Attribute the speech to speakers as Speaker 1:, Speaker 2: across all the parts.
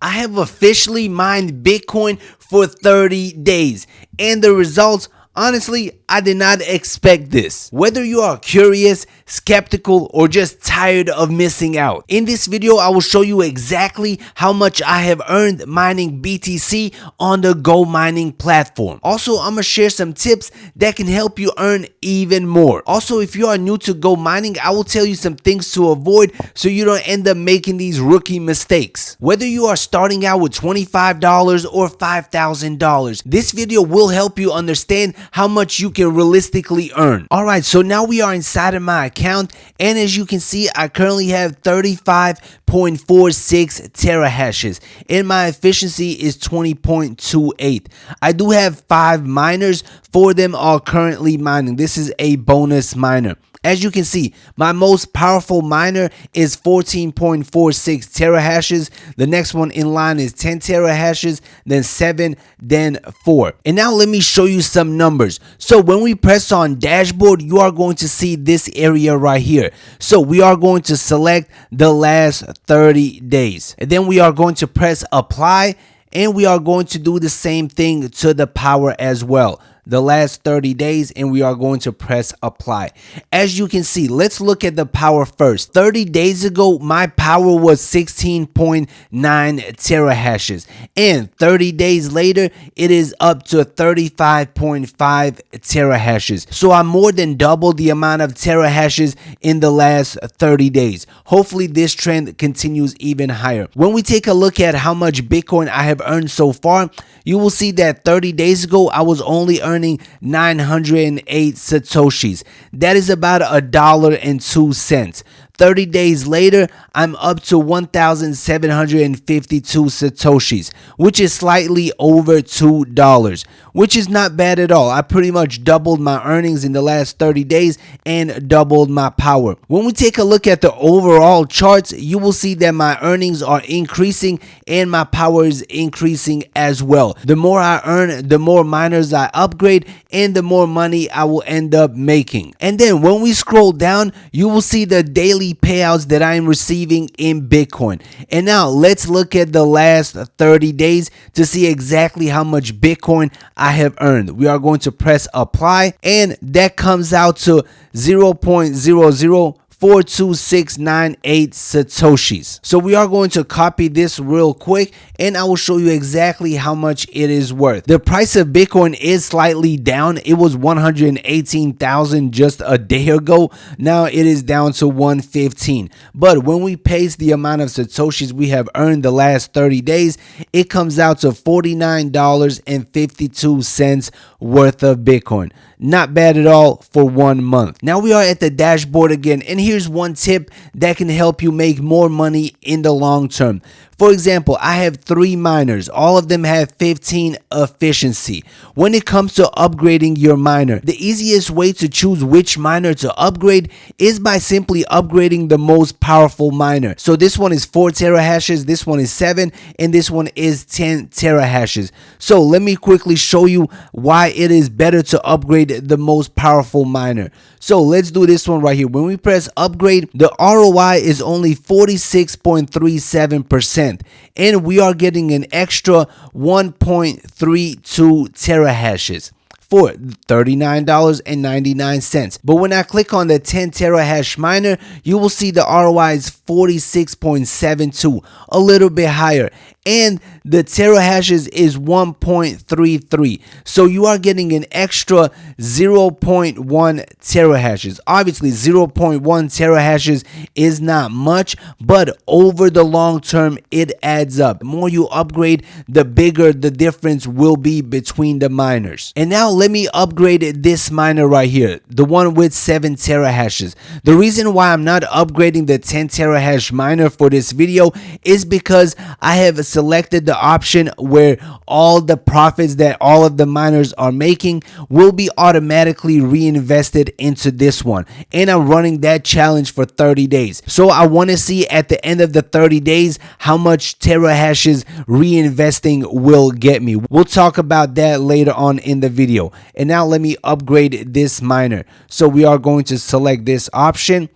Speaker 1: I have officially mined Bitcoin for 30 days, and the results, honestly, I did not expect this. Whether you are curious, skeptical, or just tired of missing out, in this video I will show you exactly how much I have earned mining BTC on the GoMining platform. Also, I'm gonna share some tips that can help you earn even more. Also, if you are new to GoMining, I will tell you some things to avoid so you don't end up making these rookie mistakes. Whether you are starting out with $25 or $5,000, this video will help you understand how much you can realistically earn. Alright, so now we are inside of my account, and as you can see, I currently have 35.46 terahashes and my efficiency is 20.28. I do have 5 miners. 4 of them are currently mining. This is a bonus miner. As you can see, my most powerful miner is 14.46 terahashes. The next one in line is 10 terahashes, then 7, then 4. And now let me show you some numbers. So when we press on dashboard, you are going to see this area right here. So we are going to select the last 30 days. And then we are going to press apply, and we are going to do the same thing to the power as well. The last 30 days, and we are going to press apply. As you can see, let's look at the power first. 30 days ago, my power was 16.9 terahashes, and 30 days later, it is up to 35.5 terahashes. So I more than doubled the amount of terahashes in the last 30 days. Hopefully this trend continues even higher. When we take a look at how much Bitcoin I have earned so far, you will see that 30 days ago, I was only earning 908 satoshis. That is about $1.02. 30 days later, I'm up to 1,752 satoshis, which is slightly over $2, which is not bad at all. I pretty much doubled my earnings in the last 30 days and doubled my power. When we take a look at the overall charts, you will see that my earnings are increasing and my power is increasing as well. The more I earn, the more miners I upgrade, and the more money I will end up making. And then when we scroll down, you will see the daily payouts that I am receiving in Bitcoin. And now let's look at the last 30 days to see exactly how much Bitcoin I have earned. We are going to press apply, and that comes out to 0.00 42698 satoshis. So we are going to copy this real quick, and I will show you exactly how much it is worth. The price of Bitcoin is slightly down. It was 118,000 just a day ago. Now it is down to 115. But when we paste the amount of satoshis we have earned the last 30 days, it comes out to $49.52 worth of Bitcoin. Not bad at all for 1 month. Now we are at the dashboard again, and here's one tip that can help you make more money in the long term. For example, I have 3 miners. All of them have 15 efficiency. When it comes to upgrading your miner, the easiest way to choose which miner to upgrade is by simply upgrading the most powerful miner. So this one is 4 terahashes, this one is 7, and this one is 10 terahashes. So let me quickly show you why it is better to upgrade the most powerful miner. So let's do this one right here. When we press upgrade, the ROI is only 46.37%. And we are getting an extra 1.32 terahashes for $39.99. But when I click on the 10 terahash miner, you will see the ROI is 46.72, a little bit higher. And the terahashes is 1.33. So you are getting an extra 0.1 terahashes. Obviously, 0.1 terahashes is not much, but over the long term, it adds up. The more you upgrade, the bigger the difference will be between the miners. And now let me upgrade this miner right here, the one with 7 terahashes. The reason why I'm not upgrading the 10 terahash miner for this video is because I have selected the option where all the profits that all of the miners are making will be automatically reinvested into this one, and I'm running that challenge for 30 days. So I want to see at the end of the 30 days how much terahashes reinvesting will get me. We'll talk about that later on in the video. And now let me upgrade this miner. So we are going to select this option.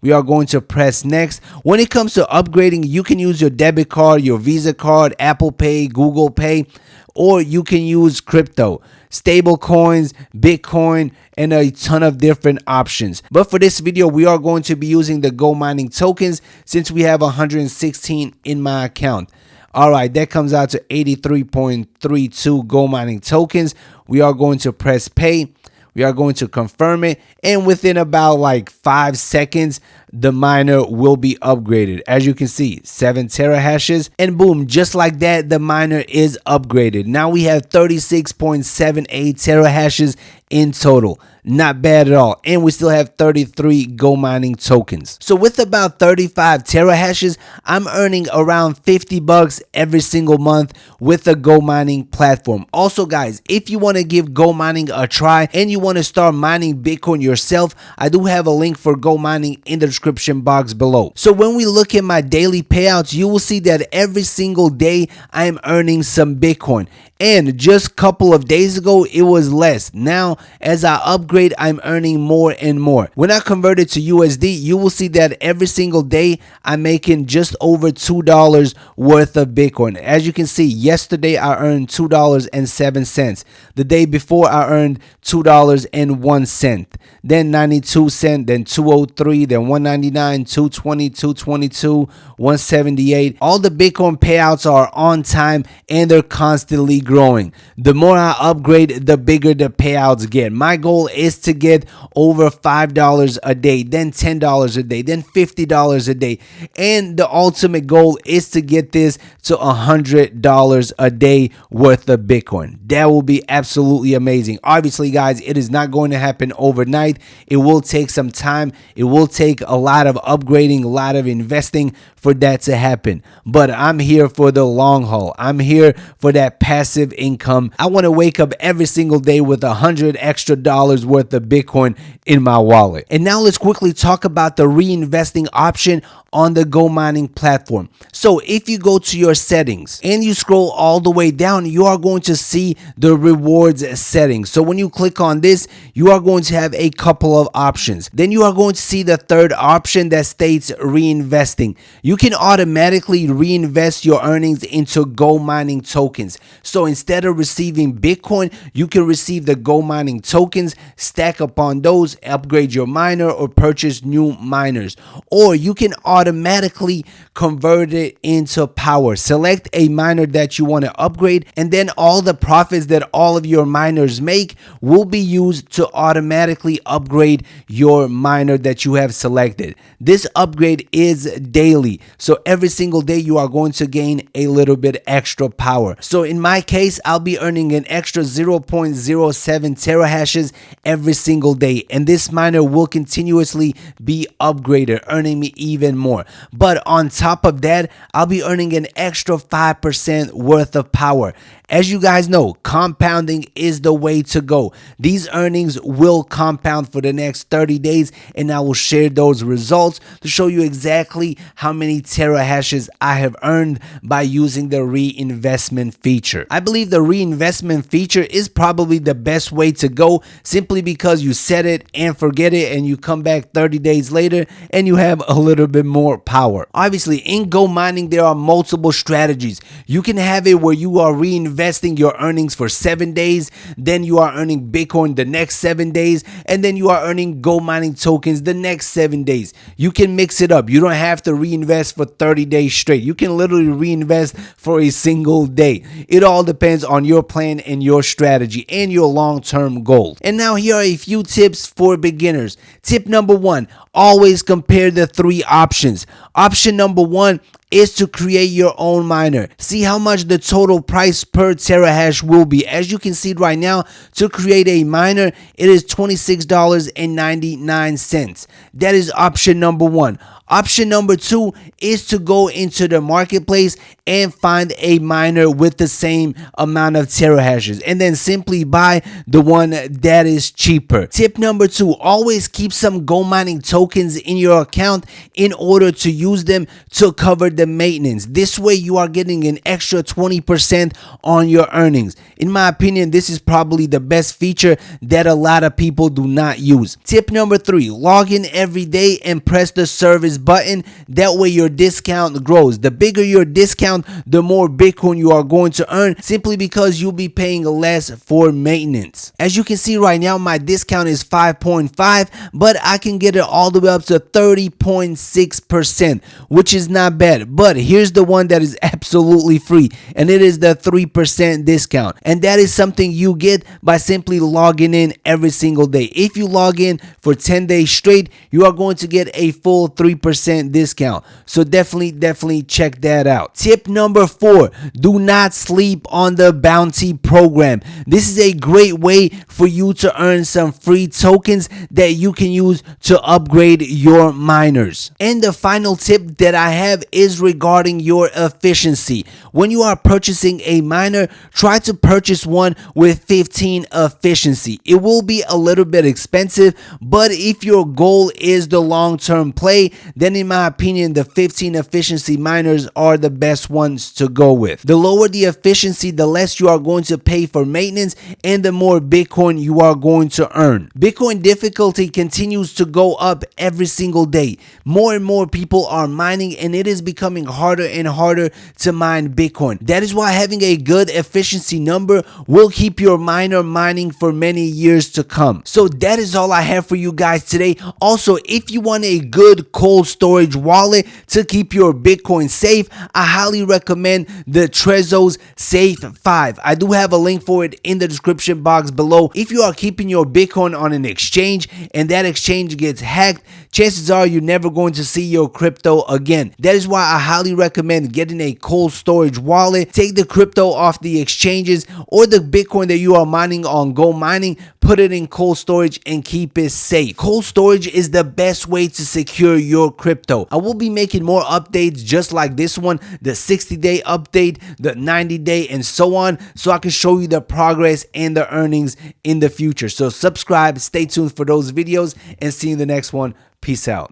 Speaker 1: We are going to press next. When it comes to upgrading, you can use your debit card, your Visa card, Apple Pay, Google Pay, or you can use crypto, stable coins, Bitcoin, and a ton of different options. But for this video, we are going to be using the GoMining tokens since we have 116 in my account. All right, that comes out to 83.32 GoMining tokens. We are going to press pay. We are going to confirm it, and within about like 5 seconds, the miner will be upgraded. As you can see, 7 terahashes, and boom, just like that, the miner is upgraded. Now we have 36.78 terahashes in total. Not bad at all. And we still have 33 GoMining tokens. So with about 35 terahashes, I'm earning around 50 bucks every single month with the GoMining platform. Also guys, if you want to give GoMining a try and you want to start mining Bitcoin yourself, I do have a link for GoMining in the description box below. So when we look at my daily payouts, you will see that every single day I am earning some Bitcoin. And just a couple of days ago, it was less. Now, as I upgrade, I'm earning more and more. When I convert it to USD, you will see that every single day, I'm making just over $2 worth of Bitcoin. As you can see, yesterday, I earned $2.07. The day before, I earned $2.01. Then 92 cents, then 203, then 199, 220, 222, 178. All the Bitcoin payouts are on time and they're constantly growing. The more I upgrade, the bigger the payouts get. My goal is to get over $5 a day, then $10 a day, then $50 a day. And the ultimate goal is to get this to $100 a day worth of Bitcoin. That will be absolutely amazing. Obviously, guys, it is not going to happen overnight. It will take some time. It will take a lot of upgrading, a lot of investing for that to happen. But I'm here for the long haul. I'm here for that passive income. I want to wake up every single day with $100 extra worth of Bitcoin in my wallet. And now let's quickly talk about the reinvesting option on the GoMining platform. So if you go to your settings and you scroll all the way down, you are going to see the rewards settings. So when you click on this, you are going to have a couple of options. Then you are going to see the third option that states reinvesting. You can automatically reinvest your earnings into GoMining tokens. So instead of receiving Bitcoin, you can receive the GoMining tokens, stack upon those, upgrade your miner, or purchase new miners. Or you can automatically convert it into power. Select a miner that you want to upgrade, and then all the profits that all of your miners make will be used to automatically upgrade your miner that you have selected. This upgrade is daily, so every single day you are going to gain a little bit extra power. So in my case, I'll be earning an extra 0.07 terahashes every single day, and this miner will continuously be upgraded, earning me even more. But on top of that, I'll be earning an extra 5% worth of power. As you guys know, compounding is the way to go. These earnings will compound for the next 30 days, and I will share those results to show you exactly how many terahashes I have earned by using the reinvestment feature. I believe the reinvestment feature is probably the best way to go, simply because you set it and forget it, and you come back 30 days later and you have a little bit more power. Obviously, in GoMining, there are multiple strategies. You can have it where you are reinvesting your earnings for 7 days, then you are earning Bitcoin the next 7 days, and then you are earning GoMining tokens the next 7 days. You can mix it up. You don't have to reinvest for 30 days straight. You can literally reinvest for a single day. It all depends on your plan and your strategy and your long-term goal. And now here are a few tips for beginners. Tip number 1, always compare the 3 options. Option number 1 is to create your own miner. See how much the total price per terahash will be. As you can see right now, to create a miner, it is $26.99. That is option number 1. Option number 2 is to go into the marketplace and find a miner with the same amount of terahashes, and then simply buy the one that is cheaper. Tip number 2, always keep some GoMining tokens in your account in order to use them to cover the the maintenance. This way you are getting an extra 20% on your earnings. In my opinion, this is probably the best feature that a lot of people do not use. Tip number 3, log in every day and press the service button. That way your discount grows. The bigger your discount, the more Bitcoin you are going to earn, simply because you'll be paying less for maintenance. As you can see right now, my discount is 5.5, but I can get it all the way up to 30.6%, which is not bad. But here's the one that is absolutely free, and it is the 3% discount. And that is something you get by simply logging in every single day. If you log in for 10 days straight, you are going to get a full 3% discount. So definitely check that out. Tip number 4, do not sleep on the bounty program. This is a great way for you to earn some free tokens that you can use to upgrade your miners. And the final tip that I have is regarding your efficiency. When you are purchasing a miner, try to purchase one with 15 efficiency. It will be a little bit expensive, but if your goal is the long-term play, then in my opinion, the 15 efficiency miners are the best ones to go with. The lower the efficiency, the less you are going to pay for maintenance, and the more Bitcoin you are going to earn. Bitcoin difficulty continues to go up every single day. More and more people are mining, and it is becoming harder and harder to mine Bitcoin. That is why having a good efficiency number will keep your miner mining for many years to come. So that is all I have for you guys today. Also, if you want a good cold storage wallet to keep your Bitcoin safe, I highly recommend the Trezor's Safe 5. I do have a link for it in the description box below. If you are keeping your Bitcoin on an exchange and that exchange gets hacked, chances are you're never going to see your crypto again. That is why I highly recommend getting a cold storage wallet. Take the crypto off the exchanges or the Bitcoin that you are mining on GoMining, put it in cold storage and keep it safe. Cold storage is the best way to secure your crypto. I will be making more updates just like this one, the 60-day update, the 90-day, and so on, so I can show you the progress and the earnings in the future. So subscribe, stay tuned for those videos, and see you in the next one. Peace out.